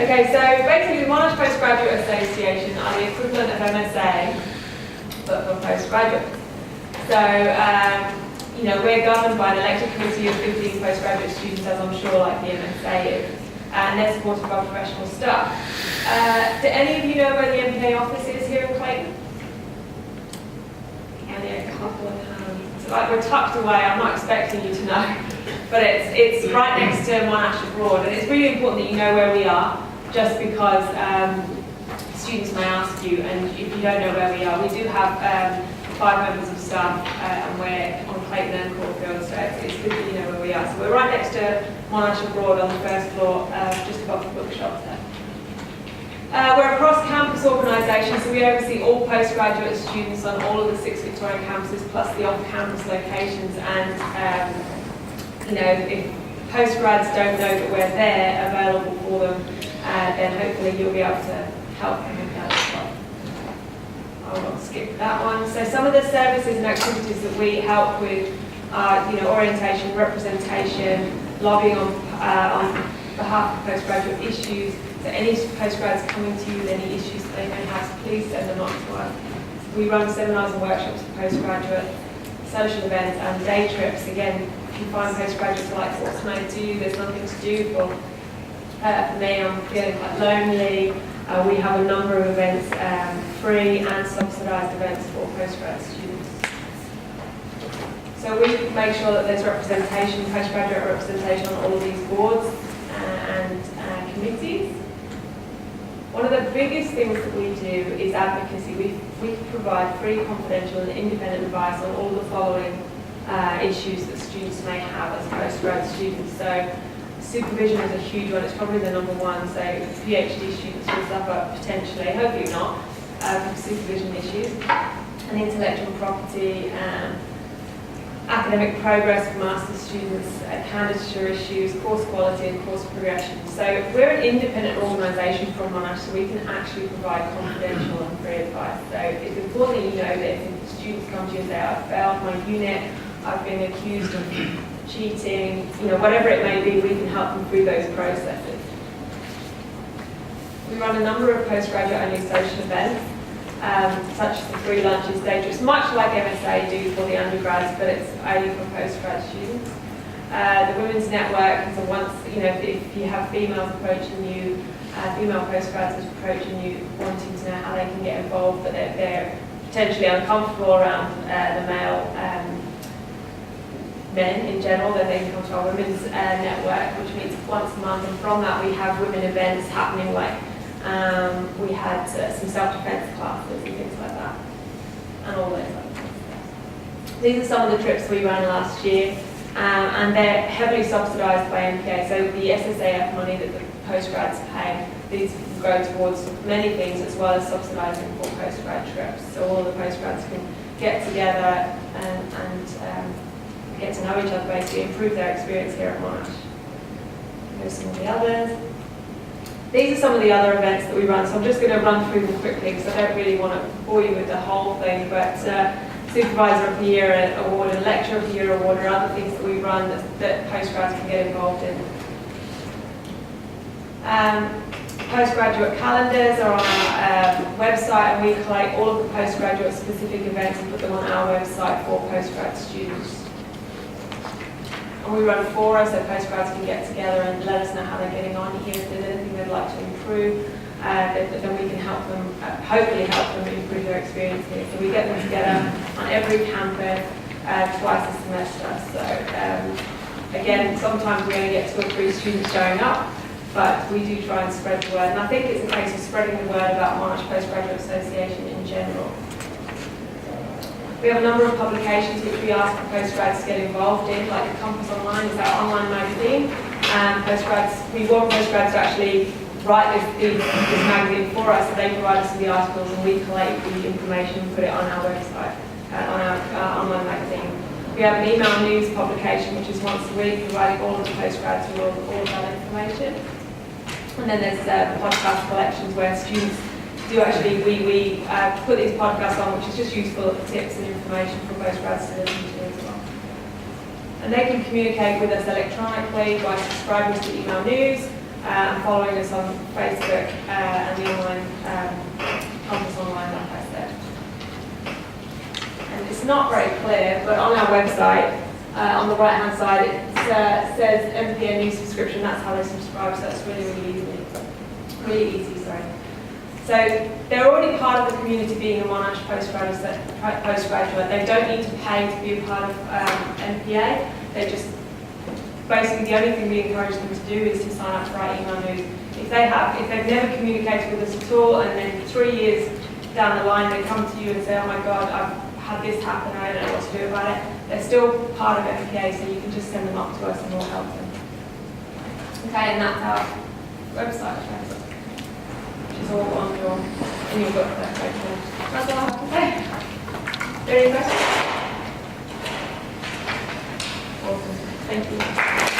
Okay, so basically the Monash Postgraduate Association are the equivalent of MSA, but for postgraduates. So, we're governed by an elected committee of 15 postgraduate students, as I'm sure like the MSA is, and they're supported by professional staff. Do any of you know where the MPA office is here in Clayton? Only a couple of hands. Like we're tucked away, I'm not expecting you to know. But it's right next to Monash abroad, and it's really important that you know where we are, just because students may ask you, and if you don't know where we are, we do have 5 members of staff, and we're on Clayton and Caulfield, so it's good that you know where we are. So we're right next to Monash abroad on the first floor, just above the bookshop there. We're a cross-campus organisation, so we oversee all postgraduate students on all of the 6 Victorian campuses, plus the off-campus locations, and if postgrads don't know that we're there available for them, then hopefully you'll be able to help them with that as well. I will skip that one. So some of the services and activities that we help with are, orientation, representation, lobbying on behalf of postgraduate issues. So any postgrads coming to you with any issues that they may have, please send them on to us. We run seminars and workshops for postgraduates, social events and day trips. Again, if you find postgraduates are like, what's can I do? There's nothing to do. For me, I'm feeling quite lonely. We have a number of events, free and subsidised events for postgrad students. So we make sure that there's representation, postgraduate representation on all of these boards and committees. One of the biggest things that we do is advocacy. We provide free, confidential and independent advice on all the following issues that students may have as postgrad students. So supervision is a huge one, it's probably the number one. So PhD students will suffer potentially, hopefully not, from supervision issues. And intellectual property, academic progress for master's students, candidature issues, course quality and course progression. So we're an independent organisation from Monash, so we can actually provide confidential and free advice. So it's important that you know that if students come to you and say, I've failed my unit, I've been accused of cheating, whatever it may be, we can help them through those processes. We run a number of postgraduate-only social events, such as the free lunches, day trips, much like MSA do for the undergrads, but it's only for postgrad students. The Women's Network is a once, if you have females approaching you, female postgrads approaching you, wanting to know how they can get involved, but they're potentially uncomfortable around the male men in general, then they can come to our Women's Network, which meets once a month, and from that we have women events happening, like we had some self-defense classes and things like that, and all those other things. These are some of the trips we ran last year, and they're heavily subsidised by MPA, so the SSAF money that the postgrads pay, these go towards many things as well as subsidising for postgrad trips, so all of the postgrads can get together and get to know each other, basically improve their experience here at Monash. Here's some of the others. These are some of the other events that we run, so I'm just going to run through them quickly because I don't really want to bore you with the whole thing, but Supervisor of the Year Award and Lecturer of the Year Award are other things that we run that postgrads can get involved in. Postgraduate calendars are on our website, and we collect all of the postgraduate specific events and put them on our website for postgrad students. And we run forums so postgrads can get together and let us know how they're getting on here. If there's anything they'd like to improve, then we can help them, hopefully help them improve their experience here. So we get them together on every campus twice a semester. So again, sometimes we only get 2 or 3 students showing up, but we do try and spread the word. And I think it's a case of spreading the word about Monash Postgraduate Association in general. We have a number of publications which we ask the postgrads to get involved in, like the Compass Online is our online magazine. And we want postgrads to actually write this magazine for us, so they provide us with the articles and we collate the information and put it on our website, on our online magazine. We have an email news publication which is once a week, providing all of the postgrads with all of that information. And then there's podcast collections where students do actually, we put these podcasts on, which is just useful tips and information for postgrads to listen to as well. And they can communicate with us electronically by subscribing to email news, and following us on Facebook and the online conference online, like I said. And it's not very clear, but on our website, on the right-hand side, it says MPA new subscription. That's how they subscribe, so that's really easy. So they're already part of the community, being a Monash postgraduate. They don't need to pay to be a part of MPA. They just, basically the only thing we encourage them to do is to sign up for our email news. If they've never communicated with us at all, and then 3 years down the line they come to you and say, oh my God, I've had this happen, I don't know what to do about it, they're still part of MPA, so you can just send them up to us and we'll help them. Okay, and that's our website address, which is all on in your book there. That's all I have to say. Are there any questions? Awesome. Thank you.